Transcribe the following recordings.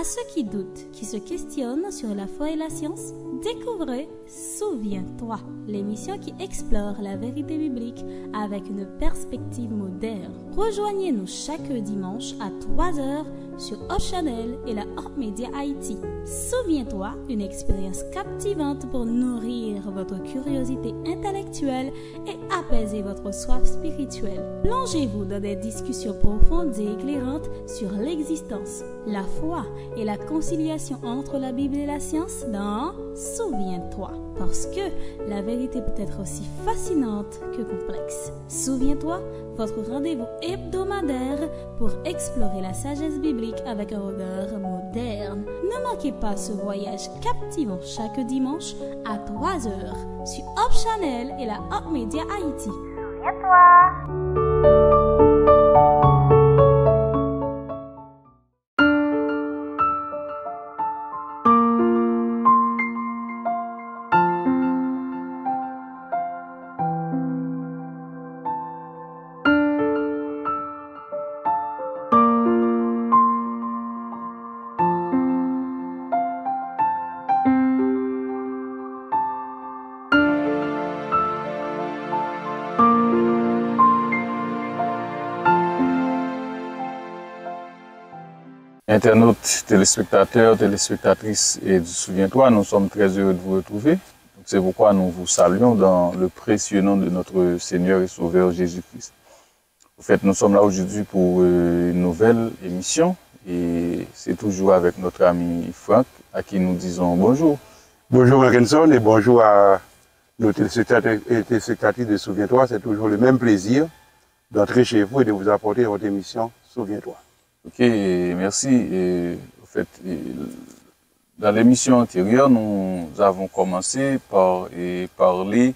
À ceux qui doutent, qui se questionnent sur la foi et la science, découvrez Souviens-toi, l'émission qui explore la vérité biblique avec une perspective moderne. Rejoignez-nous chaque dimanche à 3h sur Hope Channel et la Hope Media Haïti. Souviens-toi, une expérience captivante pour nourrir votre curiosité intellectuelle et apaiser votre soif spirituelle. Plongez-vous dans des discussions profondes et éclairantes sur l'existence, la foi et la conciliation entre la Bible et la science dans Souviens-toi. Parce que la vérité peut être aussi fascinante que complexe. Souviens-toi, votre rendez-vous hebdomadaire pour explorer la sagesse biblique avec un regard moderne. Ne manquez pas ce voyage captivant chaque dimanche à 3h sur Hope Channel et la Hope Media Haïti. Souviens-toi! Internautes, téléspectateurs, téléspectatrices et du Souviens-toi, nous sommes très heureux de vous retrouver. C'est pourquoi nous vous saluons dans le précieux nom de notre Seigneur et Sauveur Jésus-Christ. En fait, nous sommes là aujourd'hui pour une nouvelle émission et c'est toujours avec notre ami Franck à qui nous disons bonjour. Bonjour Mackinson et bonjour à nos téléspectateurs et téléspectatrices de Souviens-toi. C'est toujours le même plaisir d'entrer chez vous et de vous apporter votre émission Souviens-toi. Ok, merci. En fait, dans l'émission antérieure, nous avons commencé par parler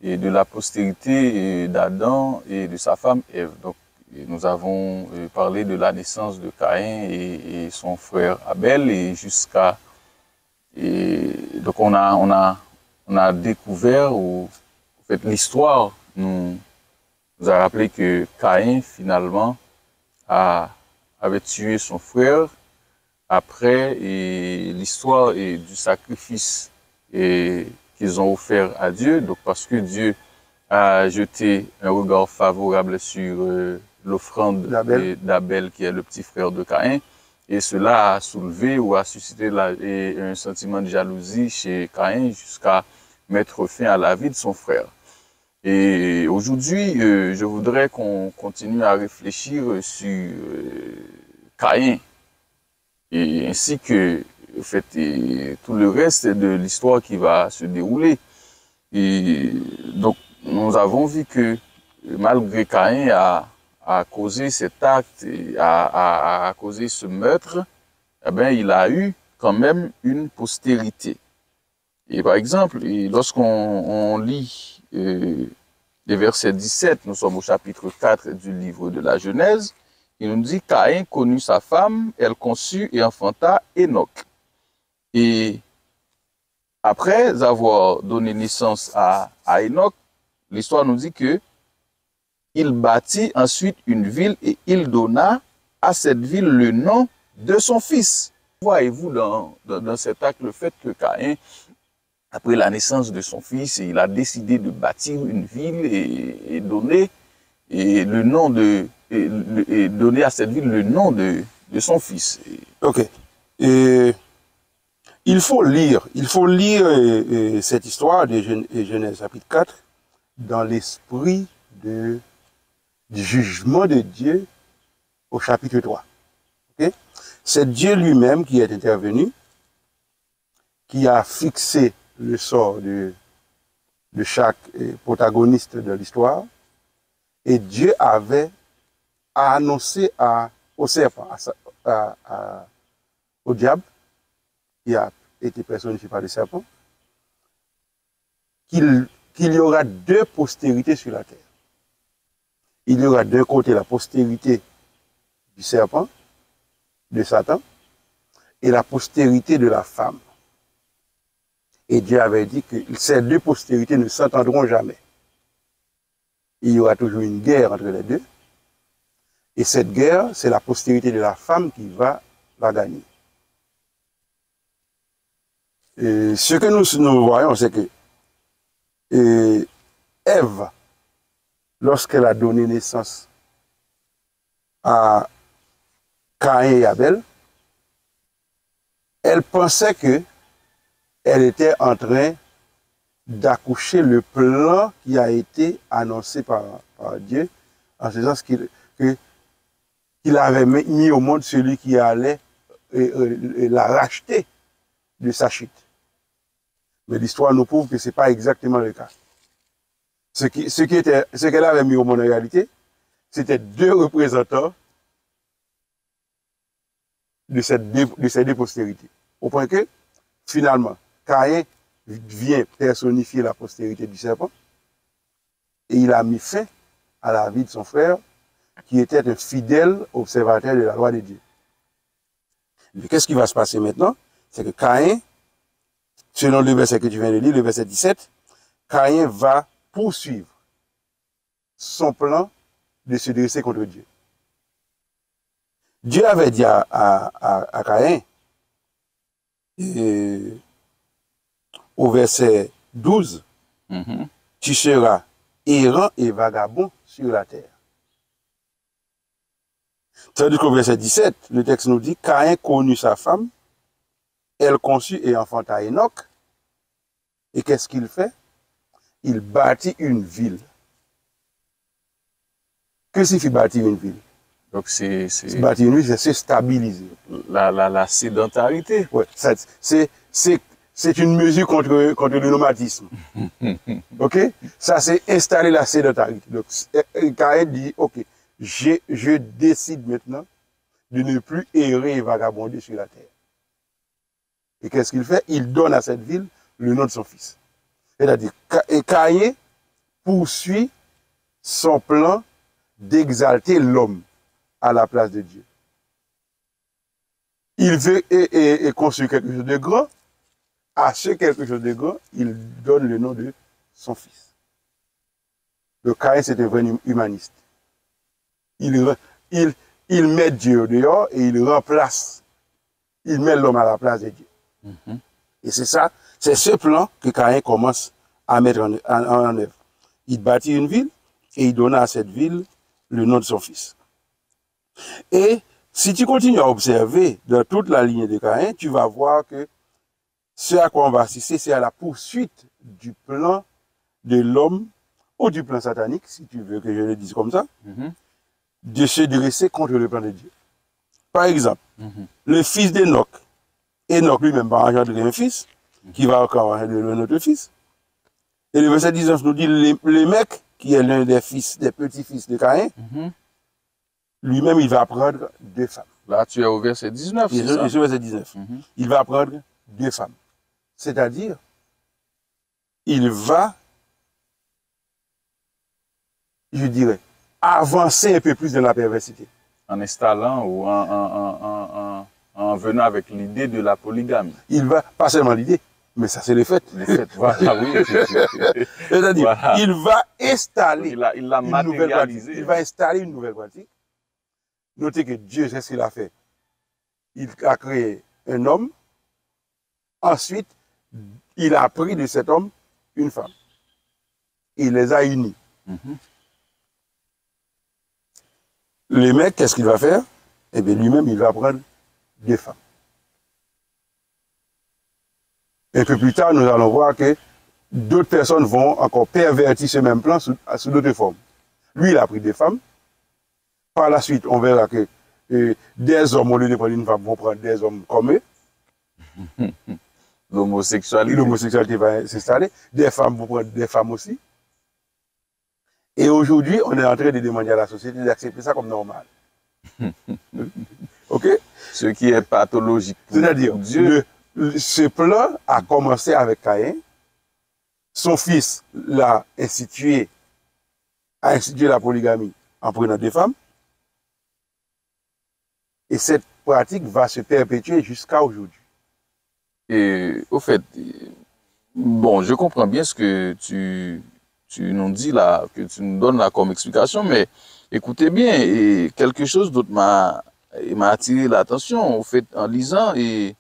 de la postérité d'Adam et de sa femme Ève. Donc, nous avons parlé de la naissance de Caïn et son frère Abel et jusqu'à donc on a découvert en fait l'histoire nous a rappelé que Caïn finalement avait tué son frère après l'histoire du sacrifice qu'ils ont offert à Dieu. Donc parce que Dieu a jeté un regard favorable sur l'offrande d'Abel qui est le petit frère de Caïn. Et cela a soulevé ou a suscité un sentiment de jalousie chez Caïn jusqu'à mettre fin à la vie de son frère. Et aujourd'hui, je voudrais qu'on continue à réfléchir sur Caïn et ainsi que en fait, tout le reste de l'histoire qui va se dérouler. Et donc, nous avons vu que malgré Caïn a causé cet acte, a causé ce meurtre, eh bien, il a eu quand même une postérité. Et par exemple, lorsqu'on lit les versets 17, nous sommes au chapitre 4 du livre de la Genèse, il nous dit « Caïn connut sa femme, elle conçut et enfanta Enoch. » Et après avoir donné naissance à Enoch, l'histoire nous dit que il bâtit ensuite une ville et il donna à cette ville le nom de son fils. Voyez-vous dans cet acte le fait que Caïn, après la naissance de son fils, il a décidé de bâtir une ville et donner le nom et donner à cette ville le nom de son fils. Ok. Et il faut lire cette histoire de Genèse chapitre 4 dans l'esprit du jugement de Dieu au chapitre 3. Okay? C'est Dieu lui-même qui est intervenu, qui a fixé le sort de chaque protagoniste de l'histoire, et Dieu avait annoncé au serpent, au diable, qui a été personnifié par le serpent, qu'il y aura deux postérités sur la terre. Il y aura d'un côté la postérité du serpent, de Satan, et la postérité de la femme. Et Dieu avait dit que ces deux postérités ne s'entendront jamais. Il y aura toujours une guerre entre les deux. Et cette guerre, c'est la postérité de la femme qui va la gagner. Et ce que nous voyons, c'est que Ève, lorsqu'elle a donné naissance à Caïn et Abel, elle pensait que elle était en train d'accoucher le plan qui a été annoncé par Dieu, en ce sens qu'il avait mis au monde celui qui allait la racheter de sa chute. Mais l'histoire nous prouve que ce n'est pas exactement le cas. Ce qu'elle avait mis au monde en réalité, c'était deux représentants de ces deux postérités. Au point que, finalement, Caïn vient personnifier la postérité du serpent et il a mis fin à la vie de son frère qui était un fidèle observateur de la loi de Dieu. Mais qu'est-ce qui va se passer maintenant? C'est que Caïn, selon le verset que tu viens de lire, le verset 17, Caïn va poursuivre son plan de se dresser contre Dieu. Dieu avait dit à Caïn, au verset 12, tu seras errant et vagabond sur la terre. Tandis qu'au verset 17, le texte nous dit, Caïn connut sa femme, elle conçut et enfanta Enoch. Et qu'est-ce qu'il fait? Il bâtit une ville. Que signifie bâtir une ville? Donc c'est bâtir une ville, c'est se stabiliser. La sédentarité. Ouais, c'est une mesure contre le nomadisme. Ok? Ça, c'est installer la sédentarité. Donc, Caïn dit, ok, je décide maintenant de ne plus errer et vagabonder sur la terre. Et qu'est-ce qu'il fait? Il donne à cette ville le nom de son fils. C'est-à-dire, Caïn poursuit son plan d'exalter l'homme à la place de Dieu. Il veut construire quelque chose de grand. À ce quelque chose de grand, il donne le nom de son fils. Le Caïn, c'est un vrai humaniste. Il met Dieu dehors et il remplace. Il met l'homme à la place de Dieu. Et c'est ça, c'est ce plan que Caïn commence à mettre en œuvre. Il bâtit une ville et il donna à cette ville le nom de son fils. Et si tu continues à observer dans toute la ligne de Caïn, tu vas voir que ce à quoi on va assister, c'est à la poursuite du plan de l'homme, ou du plan satanique, si tu veux que je le dise comme ça, de se dresser contre le plan de Dieu. Par exemple, le fils d'Enoch, Enoch lui-même va engendrer un fils, qui va encore engendrer un autre fils. Et le verset 19 nous dit, le mec, qui est l'un des fils, des petits-fils de Caïn, lui-même, il va prendre deux femmes. Là, tu es au verset 19, c'est ça? Je suis au verset 19. Il va prendre deux femmes. C'est-à-dire, il va, je dirais, avancer un peu plus dans la perversité. En installant ou en venant avec l'idée de la polygamie. Il va, pas seulement l'idée, mais ça c'est le fait. Le fait, voilà, oui. C'est-à-dire, voilà. Il va installer il l'a matérialisé. Il va installer une nouvelle pratique. Notez que Dieu, c'est ce qu'il a fait. Il a créé un homme. Ensuite, il a pris de cet homme une femme. Il les a unis. Le mec, qu'est-ce qu'il va faire? Eh bien, lui-même, il va prendre deux femmes. Un peu plus tard, nous allons voir que d'autres personnes vont encore pervertir ce même plan sous d'autres formes. Lui, il a pris des femmes. Par la suite, on verra que des hommes, au lieu de prendre une femme, vont prendre des hommes comme eux. L'homosexualité va s'installer. Des femmes vont prendre des femmes aussi. Et aujourd'hui, on est en train de demander à la société d'accepter ça comme normal. OK? Ce qui est pathologique. C'est-à-dire, ce plan a commencé avec Caïn. Son fils l'a institué, a institué la polygamie en prenant des femmes. Et cette pratique va se perpétuer jusqu'à aujourd'hui. Et au fait, bon, je comprends bien ce que tu nous dis là, que tu nous donnes là comme explication, mais écoutez bien, et quelque chose d'autre m'a attiré l'attention, au fait, en lisant et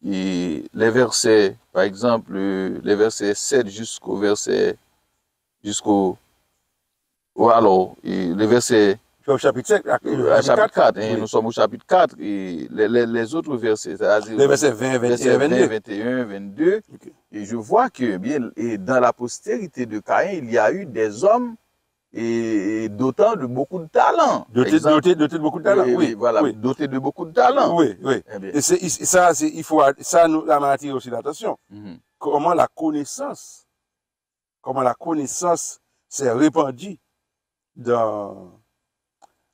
les versets, Par exemple, les versets 7 les versets Au chapitre 5, chapitre 4, oui. nous sommes au chapitre 4, et les autres versets, c'est-à-dire Les versets 20, 21, 22. 21, 22, Ok. et je vois que bien, et dans la postérité de Caïn, il y a eu des hommes et dotés de beaucoup de talent. Dotés de beaucoup de talent, oui. Voilà, Oui. dotés de beaucoup de talent. Oui, oui. Eh bien. Et il faut, ça nous a attiré aussi l'attention. Comment la connaissance s'est répandue dans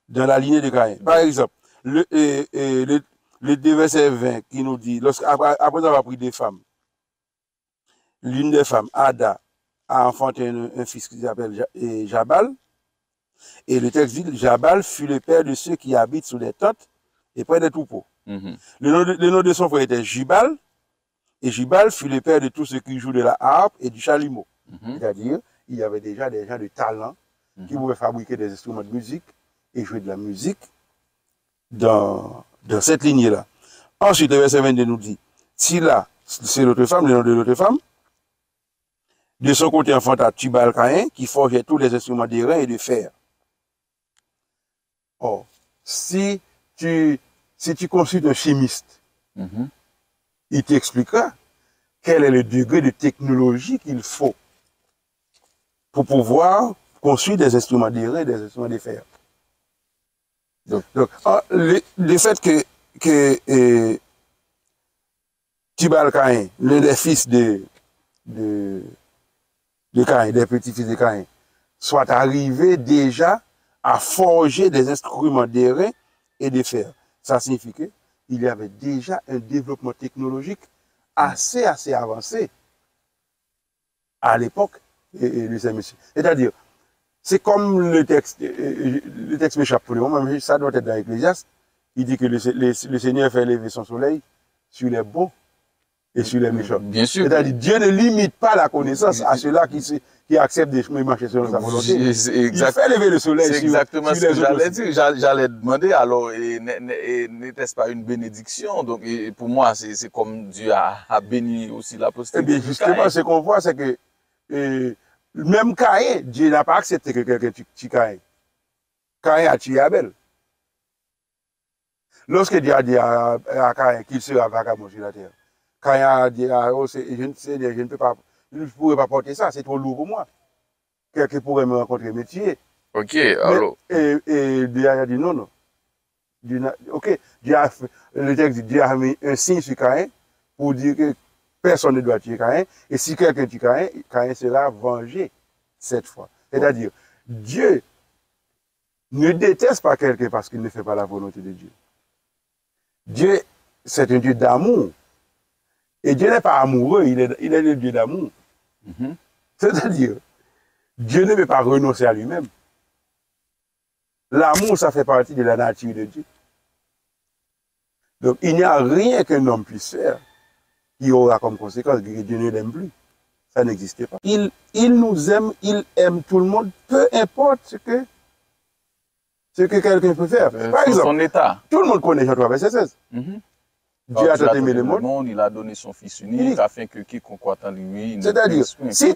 la lignée de Caïn. Par exemple, le verset 20 qui nous dit, après avoir pris des femmes, l'une des femmes, Ada, a enfanté un fils qui s'appelle Jabal, et le texte dit, Jabal fut le père de ceux qui habitent sous les tentes et près des troupeaux. Le nom de son frère était Jibal, et Jibal fut le père de tous ceux qui jouent de la harpe et du chalumeau. C'est-à-dire, il y avait déjà des gens de talent qui pouvaient fabriquer des instruments de musique et jouer de la musique dans cette lignée-là. Ensuite, le verset 22 nous dit, Tila, c'est l'autre femme, le nom de l'autre femme, de son côté enfanta Tubal-Caïn, qui forgeait tous les instruments d'airain et de fer. Or, si tu consultes un chimiste, il t'expliquera quel est le degré de technologie qu'il faut pour pouvoir construire des instruments d'airain et des instruments de fer. Donc le fait que Tubal-Caïn, l'un des fils de Caïn, des petits-fils de Caïn, soit arrivé déjà à forger des instruments d'airain et de fer. Ça signifie qu'il y avait déjà un développement technologique assez avancé à l'époque de ces messieurs. C'est-à-dire, c'est comme le texte m'échappe pour le moment, mais ça doit être dans l'Ecclésiaste. Il dit que le Seigneur fait lever son soleil sur les bons et sur les méchants. Bien sûr. C'est-à-dire, Dieu ne limite pas la connaissance à ceux-là qui acceptent de marcher selon sa volonté. Il fait lever le soleil sur les autres. C'est exactement ce que j'allais dire. J'allais demander, alors, n'était-ce pas une bénédiction? Donc, pour moi, c'est comme Dieu a béni aussi la postérité. Eh bien, justement, ce qu'on voit, c'est que même Caïn, Dieu n'a pas accepté que quelqu'un tue Caïn. Caïn a tué Abel. Lorsque Dieu a dit à Caïn qu'il sera vagabond sur la terre, Caïn a dit, je ne pourrais pas porter ça, c'est trop lourd pour moi. Quelqu'un pourrait me rencontrer, me tuer. Ok, alors. Et Dieu a dit non. Ok, le texte dit, Dieu a mis un signe sur Caïn pour dire que personne ne doit tuer Caïn. Et si quelqu'un tue Caïn, Caïn sera vengé cette fois. C'est-à-dire, Dieu ne déteste pas quelqu'un parce qu'il ne fait pas la volonté de Dieu. Dieu, c'est un Dieu d'amour. Et Dieu n'est pas amoureux, il est le Dieu d'amour. C'est-à-dire, Dieu ne veut pas renoncer à lui-même. L'amour, ça fait partie de la nature de Dieu. Donc, il n'y a rien qu'un homme puisse faire qui aura comme conséquence que Dieu ne l'aime plus. Ça n'existe pas. Il nous aime, il aime tout le monde, peu importe ce que quelqu'un peut faire. Par exemple, son état. Tout le monde connaît Jean 3, verset 16. Dieu a tant aimé le monde. Il a donné son Fils unique afin que quiconque croit en lui. C'est-à-dire, si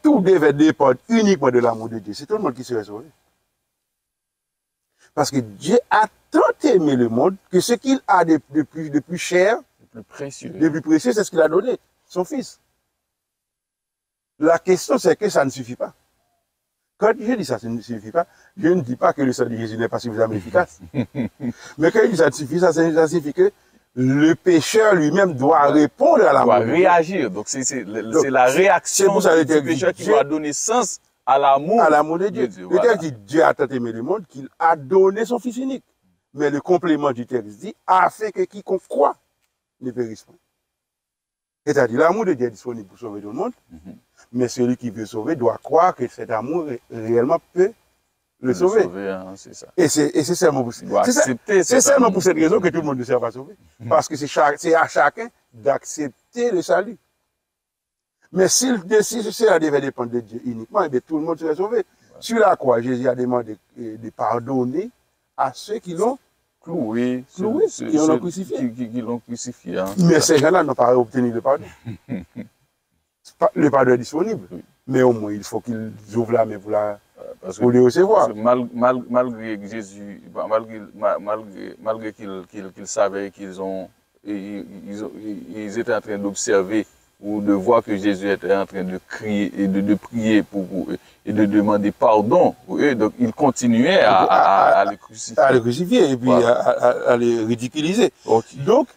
tout devait dépendre uniquement de l'amour de Dieu, c'est tout le monde qui serait sauvé. Parce que Dieu a tant aimé le monde que ce qu'il a de plus cher, de plus précieux, c'est ce qu'il a donné, son Fils. La question, c'est que ça ne suffit pas. Quand je dis ça ne suffit pas, je ne dis pas que le sang de Jésus n'est pas suffisamment efficace. Mais quand je dis ça ne suffit pas, ça signifie que le pécheur lui-même doit répondre à l'amour. Il doit réagir. Donc, c'est la réaction du pécheur qui doit donner sens à l'amour de Dieu. Le texte dit Dieu a tant aimé le monde qu'il a donné son Fils unique. Mais le complément du texte dit afin que quiconque croit ne périsse pas. C'est-à-dire l'amour de Dieu est disponible pour sauver tout le monde, mais celui qui veut sauver doit croire que cet amour réellement peut le sauver. C'est ça. Et c'est seulement pour cette raison que tout le monde ne sert pas sauver. Parce que c'est à chacun d'accepter le salut. Mais si cela devait dépendre de Dieu uniquement, eh bien, tout le monde serait sauvé. Sur la croix, Jésus a demandé de pardonner à ceux qui l'ont cloués, qui l'ont crucifié. Qui l'ont crucifié. Hein. Mais ces gens-là n'ont pas obtenu le pardon. Le pardon est disponible. Oui. Mais au moins, il faut qu'ils ouvrent la main pour le recevoir. Malgré Jésus, malgré qu'ils savaient ils étaient en train d'observer ou de voir que Jésus était en train de crier et de prier pour eux et de demander pardon pour eux, donc ils continuaient à les crucifier. À les crucifier et puis voilà. à les ridiculiser. Okay. Donc,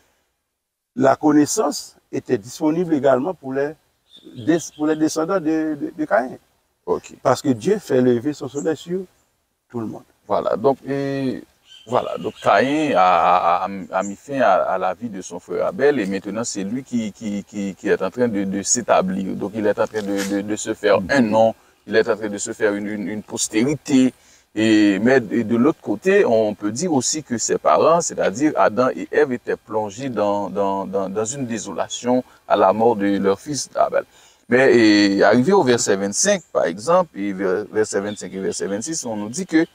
la connaissance était disponible également pour les descendants de Caïn. Okay. Parce que Dieu fait lever son soleil sur tout le monde. Voilà, donc Caïn a mis fin à la vie de son frère Abel et maintenant c'est lui qui est en train de s'établir. Donc il est en train de se faire un nom, il est en train de se faire une postérité. Mais de l'autre côté, on peut dire aussi que ses parents, c'est-à-dire Adam et Ève, étaient plongés dans une désolation à la mort de leur fils Abel. Mais arrivé au verset 25, par exemple, et verset 25 et verset 26, on nous dit que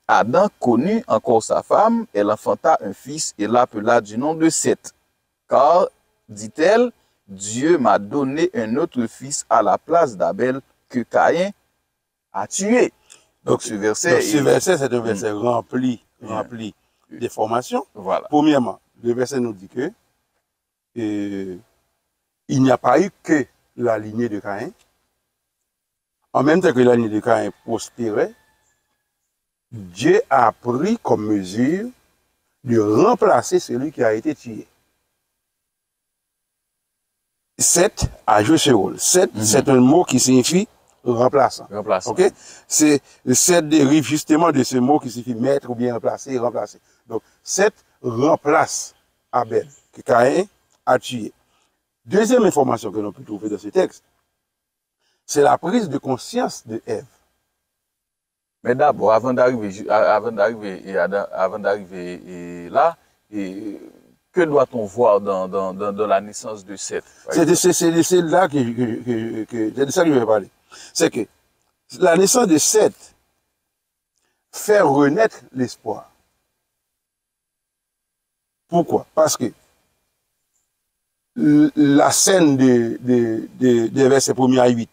Adam connut encore sa femme, elle enfanta un fils et l'appela du nom de Seth. Car, dit-elle, Dieu m'a donné un autre fils à la place d'Abel que Caïn a tué. Donc ce verset, c'est un verset rempli d'informations. Voilà. Premièrement, le verset nous dit que il n'y a pas eu que la lignée de Caïn. En même temps que la lignée de Caïn prospérait, Dieu a pris comme mesure de remplacer celui qui a été tué. Seth a joué ce rôle. Seth, c'est un mot qui signifie remplaçant. Okay? Seth dérive justement de ce mot qui signifie mettre ou bien remplacer, remplacer. Donc, Seth remplace Abel, que Caïn a tué. Deuxième information que l'on peut trouver dans ce texte, c'est la prise de conscience de Ève. Mais d'abord, avant d'arriver là, que doit-on voir dans la naissance de Seth? C'est de ça que je vais parler. C'est que la naissance de Seth fait renaître l'espoir. Pourquoi? Parce que la scène des versets 1er à 8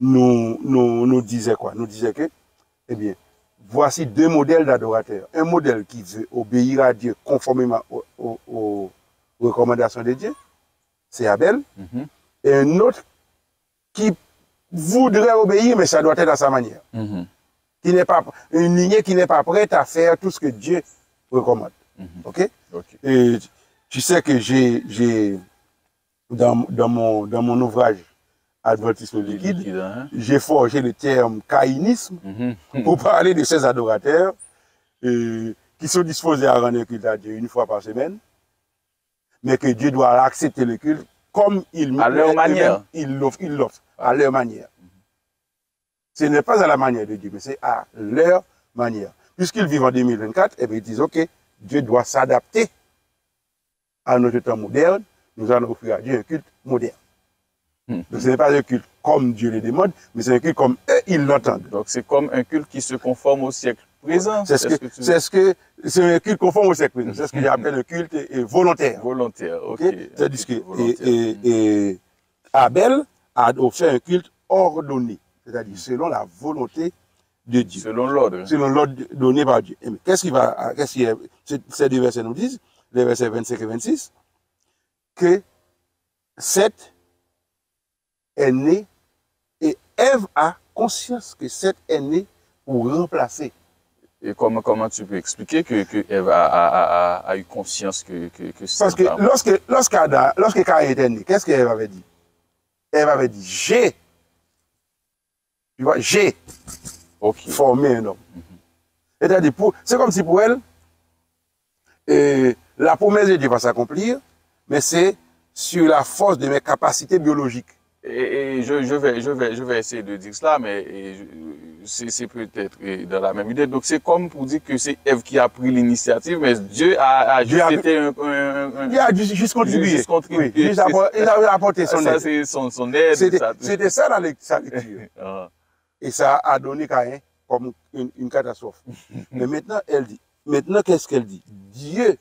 nous disait quoi? Nous disait que, eh bien, voici deux modèles d'adorateurs. Un modèle qui veut obéir à Dieu conformément aux recommandations de Dieu, c'est Abel, et un autre qui voudrait obéir, mais ça doit être à sa manière. Qui n'est pas, une lignée qui n'est pas prête à faire tout ce que Dieu recommande. Ok? Et tu sais que j'ai dans mon ouvrage Adventisme liquide, j'ai forgé le terme caïnisme pour parler de ces adorateurs qui sont disposés à rendre culte à Dieu une fois par semaine, mais que Dieu doit accepter le culte comme à leur manière. Il l'offre à leur manière. Ce n'est pas à la manière de Dieu, mais c'est à leur manière. Puisqu'ils vivent en 2024, eh bien, ils disent, OK, Dieu doit s'adapter à notre temps moderne, nous allons offrir à Dieu un culte moderne. Donc ce n'est pas un culte comme Dieu le demande, mais c'est un culte comme eux, ils l'entendent. Donc c'est comme un culte qui se conforme au siècle présent. C'est un culte conforme au siècle présent. C'est ce que j'appelle le culte volontaire. Volontaire, ok. C'est-à-dire que Abel a offert un culte ordonné, c'est-à-dire selon la volonté de Dieu. Selon l'ordre. Selon l'ordre donné par Dieu. Ces deux versets nous disent, les versets 25 et 26, que Seth est né et Ève a conscience que Seth est né pour remplacer. Et comment tu peux expliquer que Ève a eu conscience que Parce que lorsque Caïn était né, qu'est-ce qu'Ève avait dit? Ève avait dit, j'ai formé un homme. C'est-à-dire, c'est comme si pour elle, la promesse de Dieu va s'accomplir, mais c'est sur la force de mes capacités biologiques. Et je vais essayer de dire cela, mais c'est peut-être dans la même idée. Donc c'est comme pour dire que c'est Ève qui a pris l'initiative, mais Dieu a juste été il a juste contribué. Oui, il a apporté son aide. Ça, c'est son aide. C'était ça sa lecture. Et ça a donné Caïn comme une catastrophe. Mais maintenant, elle dit, Maintenant, qu'est-ce qu'elle dit? Dieu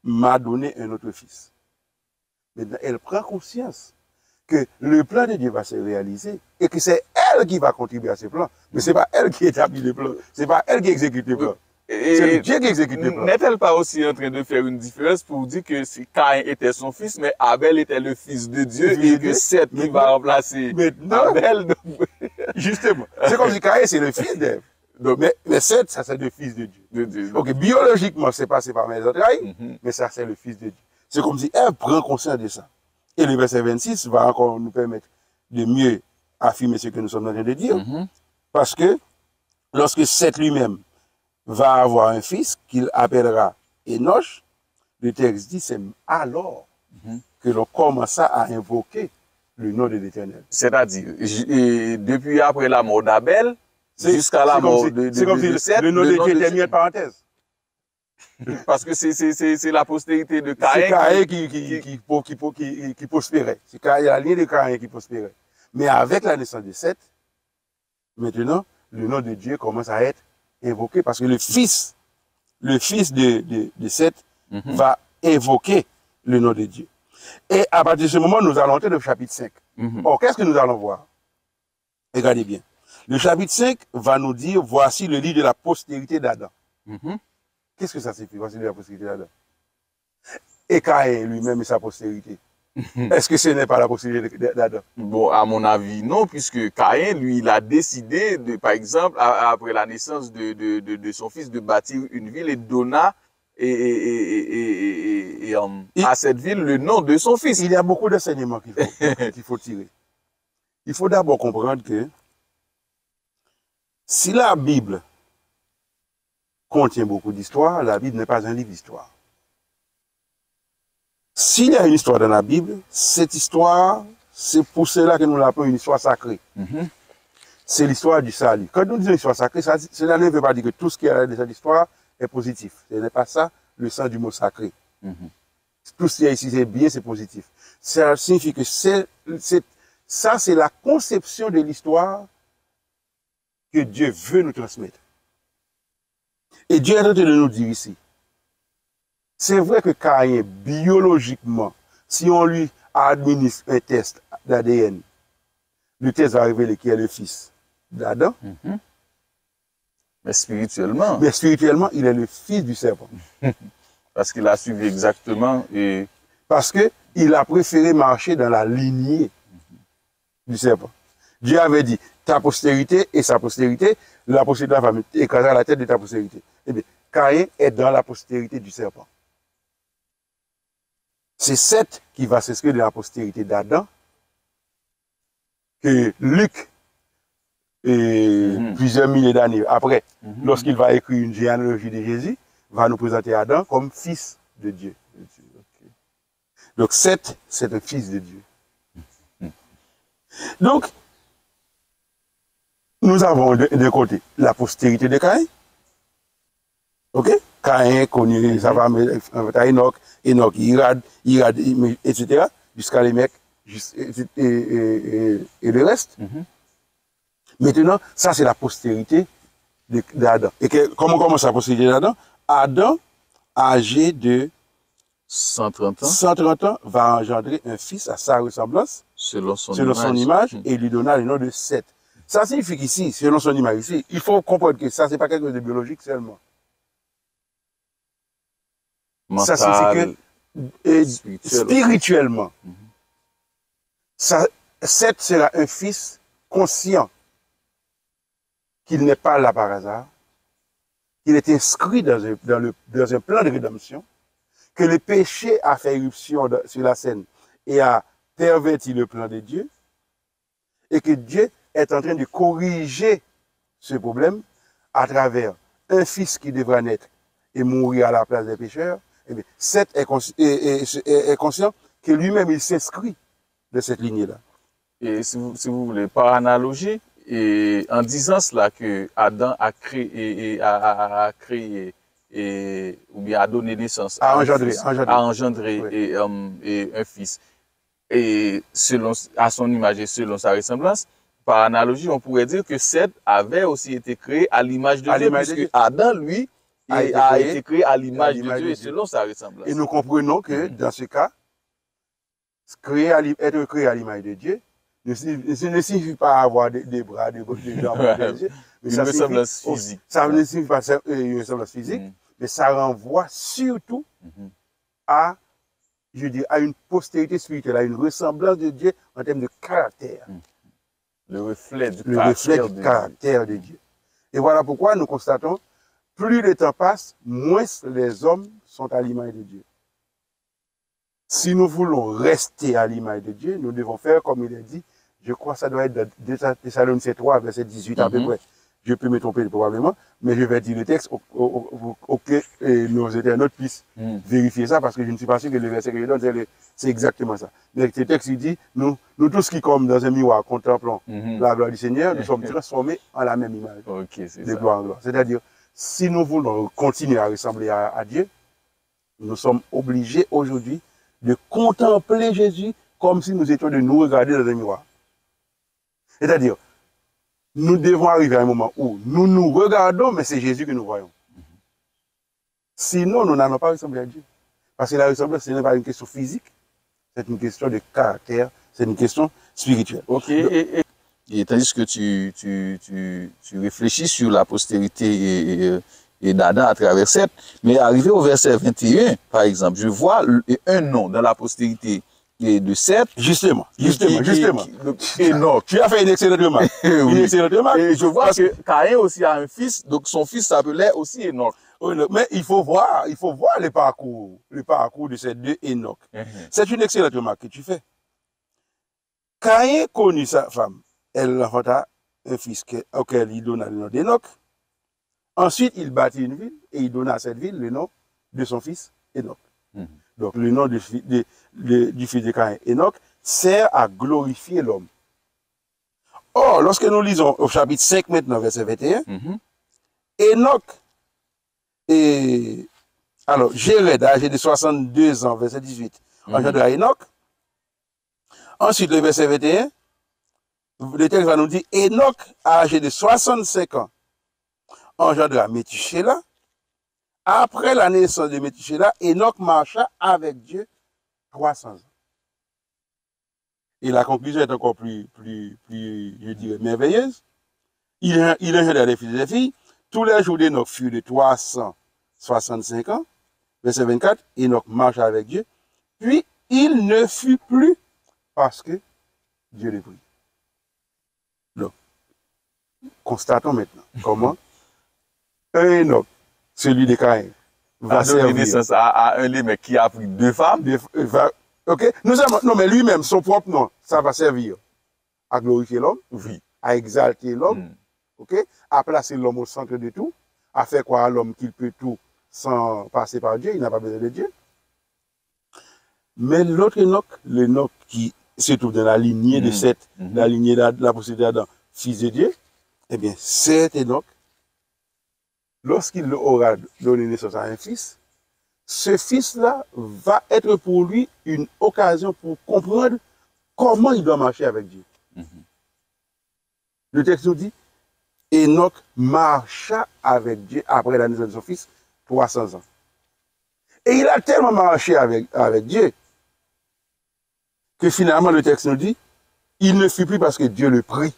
m'a donné un autre fils. Maintenant, elle prend conscience que le plan de Dieu va se réaliser et que c'est elle qui va contribuer à ce plan. Mais c'est pas elle qui établit le plan. C'est pas elle qui exécute le plan. C'est Dieu qui exécute le plan. N'est-elle pas aussi en train de faire une différence pour dire que Caïn était son fils, mais Abel était le fils de Dieu et que Seth qui va remplacer Abel? Justement. C'est comme si Caïn, c'est le fils d'Ève. Mais Seth, ça c'est le fils de Dieu. Ok, biologiquement, c'est pas mes entrailles, mais ça c'est le fils de Dieu. C'est comme si Ève prend conscience de ça. Et le verset 26 va encore nous permettre de mieux affirmer ce que nous sommes en train de dire. Parce que lorsque Seth lui-même va avoir un fils qu'il appellera Enoch, le texte dit c'est alors que l'on commença à invoquer le nom de l'Éternel. C'est-à-dire, depuis après la mort d'Abel, jusqu'à la mort de Seth, le nom de Dieu était mis en parenthèse. Parce que c'est la postérité de Caïn. C'est Caïn qui prospérait. C'est la ligne de Caïn qui prospérait. Mais avec la naissance de Seth, maintenant, le nom de Dieu commence à être invoqué parce que le fils de Seth va évoquer le nom de Dieu. Et à partir de ce moment, nous allons entrer dans le chapitre 5. Or, qu'est-ce que nous allons voir? Regardez bien. Le chapitre 5 va nous dire, voici le livre de la postérité d'Adam. Qu'est-ce que ça signifie? Voici la postérité d'Adam. Et Caïn lui-même et sa postérité. Est-ce que ce n'est pas la postérité d'Adam? Bon, à mon avis, non, puisque Caïn, lui, il a décidé, par exemple, après la naissance de son fils, de bâtir une ville et donna à cette ville le nom de son fils. Il y a beaucoup d'enseignements qu'il faut tirer. Il faut d'abord comprendre que si la Bible contient beaucoup d'histoires, la Bible n'est pas un livre d'histoire. S'il y a une histoire dans la Bible, cette histoire, c'est pour cela que nous l'appelons une histoire sacrée. C'est l'histoire du salut. Quand nous disons histoire sacrée, cela ne veut pas dire que tout ce qui est dans cette histoire est positif. Ce n'est pas ça le sens du mot sacré. Tout ce qui est ici, c'est bien, c'est positif. Ça signifie que ça, c'est la conception de l'histoire que Dieu veut nous transmettre. Et Dieu est en train de nous dire ici, c'est vrai que Caïn, biologiquement, si on lui administre un test d'ADN, le test va révéler qui est le fils d'Adam. Mais spirituellement, il est le fils du serpent. Parce qu'il a suivi exactement. Parce qu'il a préféré marcher dans la lignée du serpent. Dieu avait dit, ta postérité et sa postérité, la postérité de la famille écrasera la tête de ta postérité. Eh bien, Caïn est dans la postérité du serpent. C'est Seth qui va s'inscrire dans la postérité d'Adam, que Luc, plusieurs milliers d'années après, lorsqu'il va écrire une généalogie de Jésus, va nous présenter Adam comme fils de Dieu. Donc Seth, c'est un fils de Dieu. Donc, nous avons d'un côté la postérité de Caïn. Ok? Caïn connu sa femme, Enoch, Irad, etc. Jusqu'à les mecs et le reste. Maintenant, ça c'est la postérité d'Adam. Et comment commence la postérité d'Adam? Adam, âgé de 130 ans, va engendrer un fils à sa ressemblance, selon son image, et lui donna le nom de Seth. Ça signifie qu'ici, selon son image ici, il faut comprendre que ça, c'est pas quelque chose de biologique seulement. Mental, ça signifie que spirituellement, Seth sera un fils conscient qu'il n'est pas là par hasard, qu'il est inscrit dans un plan de rédemption, que le péché a fait irruption sur la scène et a perverti le plan de Dieu, et que Dieu est en train de corriger ce problème à travers un fils qui devra naître et mourir à la place des pécheurs. Eh bien, Seth est conscient que lui-même, il s'inscrit de cette lignée-là. Et si vous voulez, par analogie, et en disant cela que Adam a créé ou bien a donné naissance à engendrer et un fils, et à son image et selon sa ressemblance, par analogie, on pourrait dire que Seth avait aussi été créé à l'image de Dieu, puisque Adam, lui, a été créé à l'image de Dieu et selon sa ressemblance. Et nous comprenons que dans ce cas, être créé à l'image de Dieu ne signifie pas avoir des bras, des jambes, des yeux, mais une ressemblance physique. Ça ne signifie pas une ressemblance physique, mais ça renvoie surtout à, je dis, à une postérité spirituelle, à une ressemblance de Dieu en termes de caractère. Le reflet du caractère de Dieu. Et voilà pourquoi nous constatons, plus le temps passe, moins les hommes sont à l'image de Dieu. Si nous voulons rester à l'image de Dieu, nous devons faire comme il est dit. Je crois que ça doit être dans 2 Thessaloniciens 3, verset 18 à peu près. Je peux me tromper probablement, mais je vais dire le texte auquel nos internautes puissent vérifier ça, parce que je ne suis pas sûr que le verset que je donne, c'est exactement ça. Mais ce texte, il dit, nous tous qui, comme dans un miroir, contemplons la gloire du Seigneur, nous sommes transformés en la même image de gloire en gloire. C'est-à-dire, si nous voulons continuer à ressembler à Dieu, nous sommes obligés aujourd'hui de contempler Jésus comme si nous étions de nous regarder dans un miroir. C'est-à-dire, nous devons arriver à un moment où nous nous regardons, mais c'est Jésus que nous voyons. Sinon, nous n'allons pas ressembler à Dieu. Parce que la ressemblance, ce n'est pas une question physique, c'est une question de caractère, c'est une question spirituelle. Ok, et tandis que tu réfléchis sur la postérité et d'Adam à travers 7, mais arrivé au verset 21, par exemple, je vois un nom dans la postérité de 7. Justement. Enoch. Tu as fait une excellente remarque. Une excellente remarque. Et je vois que Caïn aussi a un fils, donc son fils s'appelait aussi Enoch. Mais il faut voir le parcours de ces deux Enoch. C'est une excellente remarque que tu fais. Caïn connut sa femme. Elle enfanta un fils auquel il donna le nom d'Enoch. Ensuite, il bâtit une ville et il donna à cette ville le nom de son fils Enoch. Donc, le nom du fils de Caïn, Enoch, sert à glorifier l'homme. Or, lorsque nous lisons au chapitre 5 maintenant, verset 21, Enoch, alors, Jéred, âgé de 62 ans, verset 18, engendra Enoch. Ensuite, le verset 21, le texte va nous dire, Enoch, âgé de 65 ans, engendra Métuséla. Après la naissance de Métuséla, Enoch marcha avec Dieu 300 ans. Et la conclusion est encore plus je dirais, merveilleuse. Il engendra des fils et des filles. Tous les jours d'Enoch furent de 365 ans. Verset 24, Enoch marcha avec Dieu. Puis, il ne fut plus parce que Dieu le prit. Donc, constatons maintenant comment un Enoch, celui de Caïn, va servir naissance à un mec qui a pris 2 femmes. Ok, non, mais lui-même, son propre nom, ça va servir à glorifier l'homme, à exalter l'homme, ok, à placer l'homme au centre de tout, à faire croire à l'homme qu'il peut tout sans passer par Dieu, il n'a pas besoin de Dieu. Mais l'autre Enoch, l'Enoch qui se trouve dans la lignée de Seth, la lignée de la postérité d'Adam, fils de Dieu, eh bien, cet Enoch, lorsqu'il aura donné naissance à un fils, ce fils-là va être pour lui une occasion pour comprendre comment il doit marcher avec Dieu. Le texte nous dit, Enoch marcha avec Dieu après la naissance de son fils 300 ans. Et il a tellement marché avec Dieu que finalement le texte nous dit, il ne fut plus parce que Dieu le prit.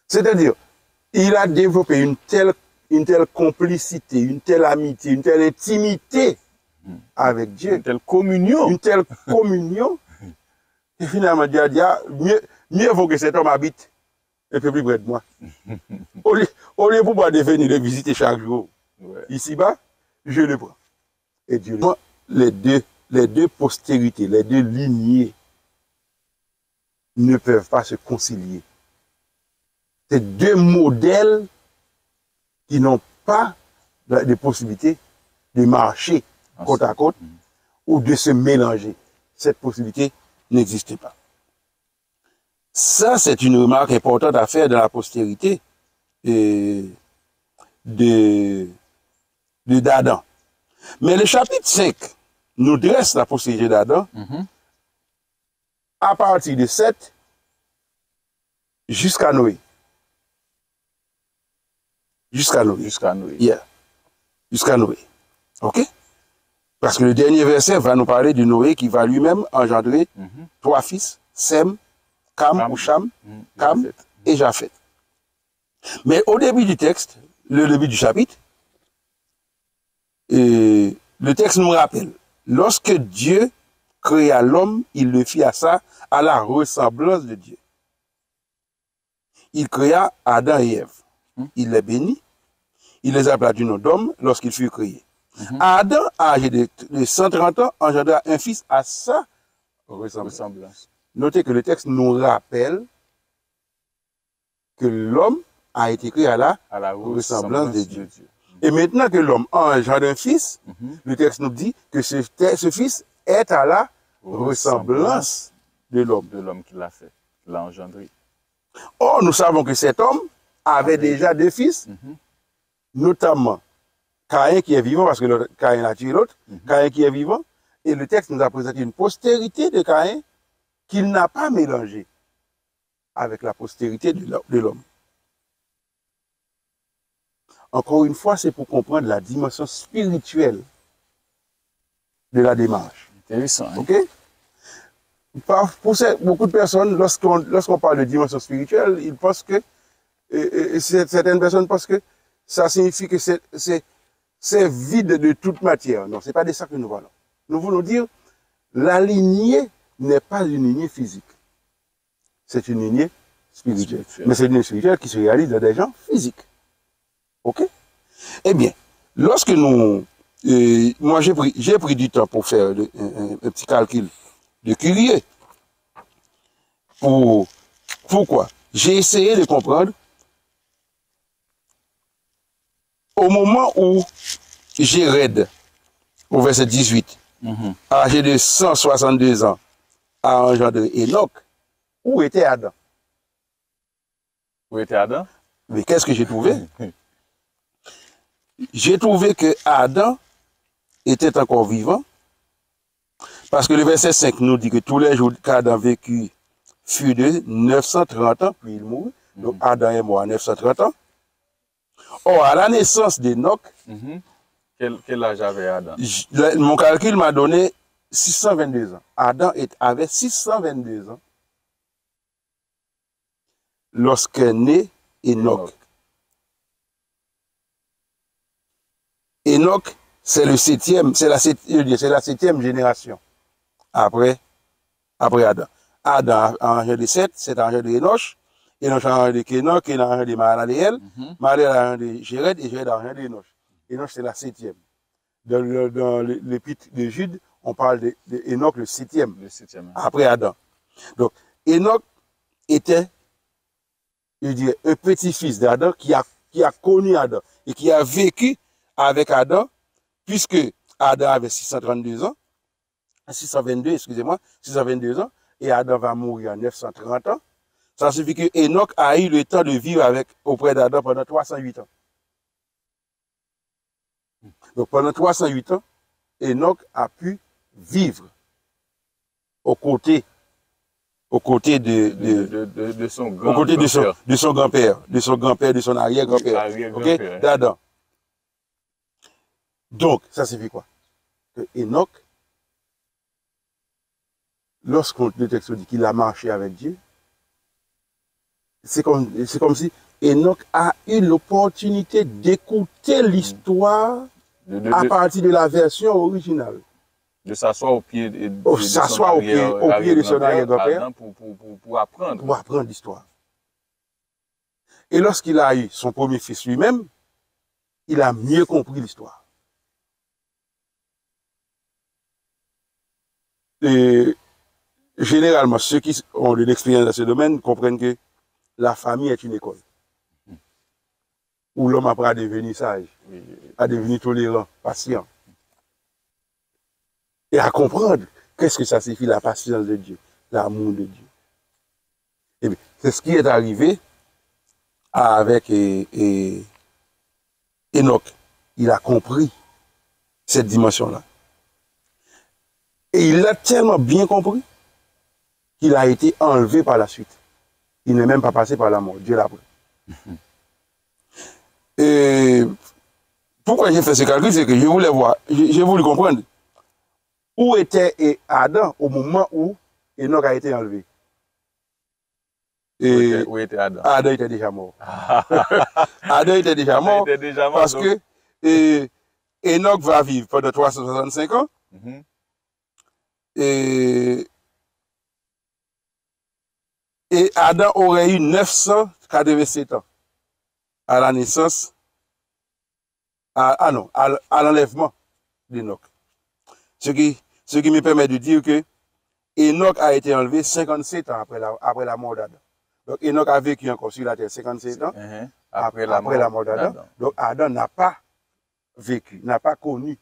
C'est-à-dire, il a développé une telle complicité, une telle amitié, une telle intimité avec Dieu. Une telle communion. Et finalement, Dieu a dit, mieux vaut que cet homme habite un peu plus près de moi. Au lieu de pouvoir venir le visiter chaque jour, ici-bas, je le prends. Et Dieu le prend. Les deux postérités, les deux lignées ne peuvent pas se concilier. C'est deux modèles qui n'ont pas de possibilité de marcher côte à côte ou de se mélanger. Cette possibilité n'existe pas. Ça, c'est une remarque importante à faire dans la postérité d'Adam. Mais le chapitre 5 nous dresse la postérité d'Adam à partir de 7 jusqu'à Noé. Jusqu'à Noé. Jusqu'à Noé. Yeah. Jusqu'à Noé. OK? Parce que le dernier verset va nous parler de Noé qui va lui-même engendrer trois fils, Sem, Cam ou Cham, Cam et Japheth. Mais au début du texte, le début du chapitre, le texte nous rappelle, lorsque Dieu créa l'homme, il le fit à la ressemblance de Dieu. Il créa Adam et Ève. Il les bénit. Il les appela du nom d'homme lorsqu'ils furent créés. Adam, âgé de 130 ans, engendra un fils à sa ressemblance. Notez que le texte nous rappelle que l'homme a été créé à la ressemblance de Dieu. Et maintenant que l'homme engendre un fils, le texte nous dit que ce fils est à la ressemblance de l'homme. De l'homme qui l'a fait, qui l'a engendré. Or, nous savons que cet homme avait déjà deux fils, notamment Caïn qui est vivant, parce que Caïn a tué l'autre, Caïn qui est vivant, et le texte nous a présenté une postérité de Caïn qu'il n'a pas mélangée avec la postérité de l'homme. Encore une fois, c'est pour comprendre la dimension spirituelle de la démarche. Intéressant. Hein? OK? Pour beaucoup de personnes, lorsqu'on parle de dimension spirituelle, ils pensent que, certaines personnes pensent que ça signifie que c'est vide de toute matière. Non, ce n'est pas de ça que nous voulons. Nous voulons dire, la lignée n'est pas une lignée physique. C'est une lignée spirituelle. Mais c'est une lignée spirituelle qui se réalise dans des gens physiques. OK? Eh bien, lorsque moi j'ai pris du temps pour faire un petit calcul de curieux. Pourquoi? J'ai essayé de comprendre au moment où Jéred, au verset 18, âgé de 162 ans, a engendré Enoch, où était Adam? Où était Adam? Mais qu'est-ce que j'ai trouvé? J'ai trouvé que Adam était encore vivant, parce que le verset 5 nous dit que tous les jours qu'Adam vécut furent de 930 ans, puis il mourut. Donc Adam est mort à 930 ans. Or, à la naissance d'Enoch, quel âge avait Adam? Mon calcul m'a donné 622 ans. Adam avait 622 ans lorsque naît Enoch. Enoch, c'est la septième génération après Adam. Adam a engendré 7, c'est engendré Enoch, Enoch a engendré Kénoch, Kénoch a engendré Mahalaleel, Mahalaleel a engendré Jéred, et Jéred a engendré Enoch. Enoch, c'est la septième. Dans l'épître de Jude, on parle d'Enoch le septième, après Adam. Donc, Enoch était, je dirais, un petit-fils d'Adam qui a connu Adam et qui a vécu avec Adam, puisque Adam avait 622 ans, 622 ans, et Adam va mourir à 930 ans. Ça signifie que Enoch a eu le temps de vivre auprès d'Adam pendant 308 ans. Donc pendant 308 ans, Enoch a pu vivre aux côtés de son grand-père, de son arrière-grand-père, d'Adam. Donc, ça signifie quoi? Que Enoch, lorsqu'on le texte dit qu'il a marché avec Dieu, c'est comme si Enoch a eu l'opportunité d'écouter l'histoire à partir de la version originale. De s'asseoir au pied de son arrière-grand-père pour apprendre. Pour apprendre l'histoire. Et lorsqu'il a eu son premier fils lui-même, il a mieux compris l'histoire. Et généralement, ceux qui ont de l'expérience dans ce domaine comprennent que la famille est une école où l'homme apprend à devenir sage, à devenir tolérant, patient, et à comprendre qu'est-ce que ça signifie la patience de Dieu, l'amour de Dieu. Et bien, c'est ce qui est arrivé avec Enoch. Il a compris cette dimension-là. Et il l'a tellement bien compris qu'il a été enlevé par la suite. Il n'est même pas passé par la mort. Dieu l'a pris. Et pourquoi j'ai fait ce calcul, c'est que je voulais voir, j'ai voulu comprendre où était Adam au moment où Enoch a été enlevé. Et Où était Adam? Adam était déjà mort. Adam était déjà mort parce que Enoch va vivre pendant 365 ans. Et Adam aurait eu 987 ans à la naissance, à l'enlèvement d'Enoch. Ce qui me permet de dire que Enoch a été enlevé 57 ans après la mort d'Adam. Donc Enoch a vécu encore sur la terre 57 ans après la mort d'Adam. Donc Adam n'a pas vécu, n'a pas connu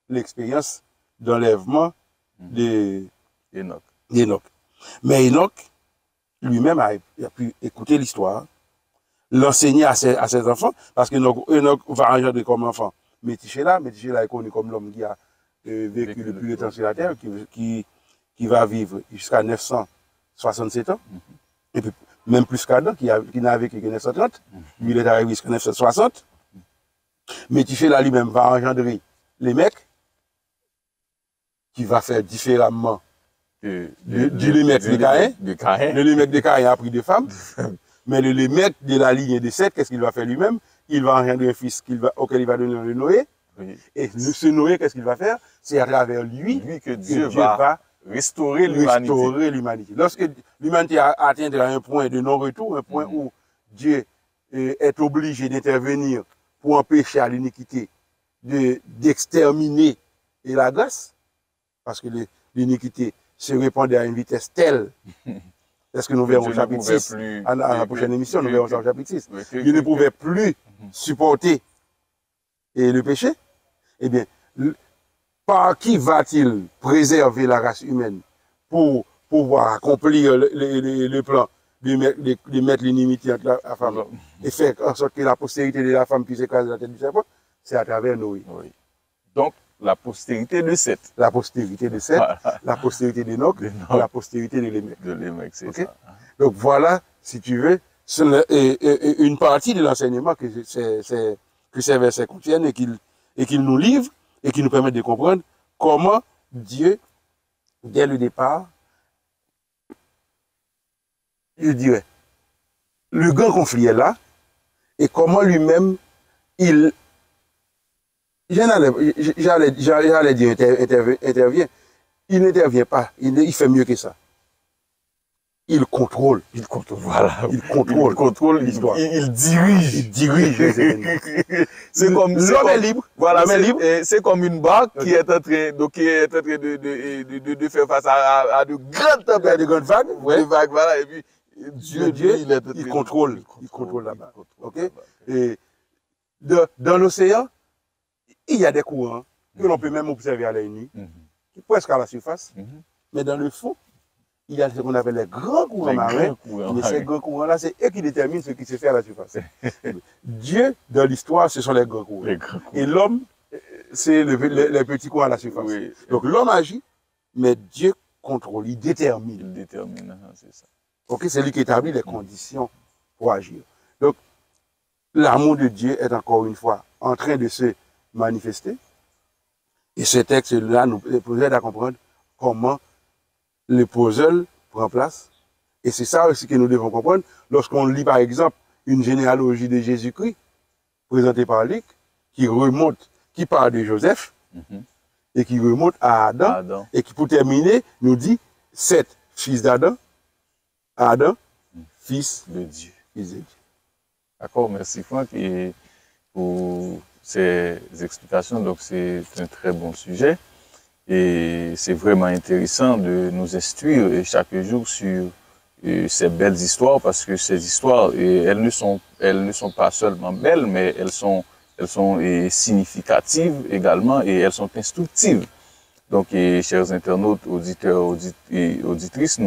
l'expérience d'enlèvement d'Enoch. Mais Enoch lui-même a pu écouter l'histoire, l'enseigner à ses enfants, parce que Enoch va engendrer comme enfant Métichéla. Métichéla est connu comme l'homme qui a vécu le plus de temps sur la terre, qui va vivre jusqu'à 967 ans, et puis même plus qu'Adam, qui n'a vécu que 930, lui il est arrivé jusqu'à 960. Métichéla lui-même va engendrer les mecs, qui va faire différemment du Lémec de Caïn. Le Lémec de Caïn a pris des femmes, mais le Lémec de la ligne de Seth, qu'est-ce qu'il va faire lui-même? Il va engendrer un fils auquel il va donner le Noé. Oui. Et ce Noé, qu'est-ce qu'il va faire? C'est à travers lui que Dieu va restaurer l'humanité. Lorsque l'humanité atteindra un point de non-retour, un point où Dieu est obligé d'intervenir pour empêcher à l'iniquité d'exterminer la grâce, parce que l'iniquité se répandait à une vitesse telle, est-ce que nous verrons au chapitre 6, à la prochaine émission, nous verrons ça au chapitre 6, il ne pouvait plus supporter le péché. Eh bien, par qui va-t-il préserver la race humaine pour pouvoir accomplir le plan de mettre l'inimitié entre la femme et faire en sorte que la postérité de la femme puisse écraser la tête du serpent? C'est à travers Noé. Oui. Donc, la postérité de Seth. La postérité de Seth, la postérité d'Enoch, la postérité de Lémec. De Lémec, c'est okay? ça. Donc voilà, si tu veux, une partie de l'enseignement que ces versets contiennent et qu'ils nous livrent et qui nous permettent de comprendre comment Dieu, dès le départ, je dirais, le grand conflit est là et comment lui-même, j'allais dire intervient. Il n'intervient pas. Il fait mieux que ça. Il contrôle. Voilà. Il contrôle l'histoire. Il dirige. Il dirige les événements. C'est comme l'homme est libre. Voilà, c'est comme une barque qui est en train de faire face à de grandes tempêtes, de grandes vagues. Ouais. Des vagues, voilà. Et puis Dieu il contrôle la barque. Ok. Et dans l'océan, il y a des courants que l'on peut même observer à l'œil nu, presque à la surface, mais dans le fond, il y a ce qu'on appelle les grands courants marins. Mais ces grands courants-là, c'est eux qui déterminent ce qui se fait à la surface. Dieu, dans l'histoire, ce sont les grands courants. Et l'homme, c'est les petits courants à la surface. Oui. Donc l'homme agit, mais Dieu contrôle, il détermine. Il détermine, c'est ça. Ok, c'est lui qui établit les conditions pour agir. Donc, l'amour de Dieu est encore une fois en train de se manifester. Et ce texte-là nous aide à comprendre comment le puzzle prend place. Et c'est ça aussi que nous devons comprendre lorsqu'on lit par exemple une généalogie de Jésus-Christ présentée par Luc, qui parle de Joseph, et qui remonte à Adam, et qui pour terminer nous dit Seth, fils d'Adam, Adam, fils de Dieu. D'accord, merci Franck et pour ces explications. Donc c'est un très bon sujet. Et c'est vraiment intéressant de nous instruire chaque jour sur ces belles histoires, parce que ces histoires, elles ne sont pas seulement belles, mais elles sont significatives également et elles sont instructives. Donc, chers internautes, auditeurs et auditrices,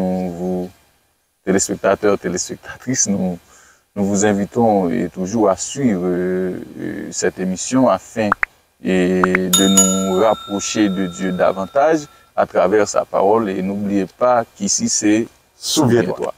téléspectateurs, téléspectatrices, nous vous invitons toujours à suivre cette émission afin de nous rapprocher de Dieu davantage à travers sa parole. Et n'oubliez pas qu'ici c'est Souviens-toi.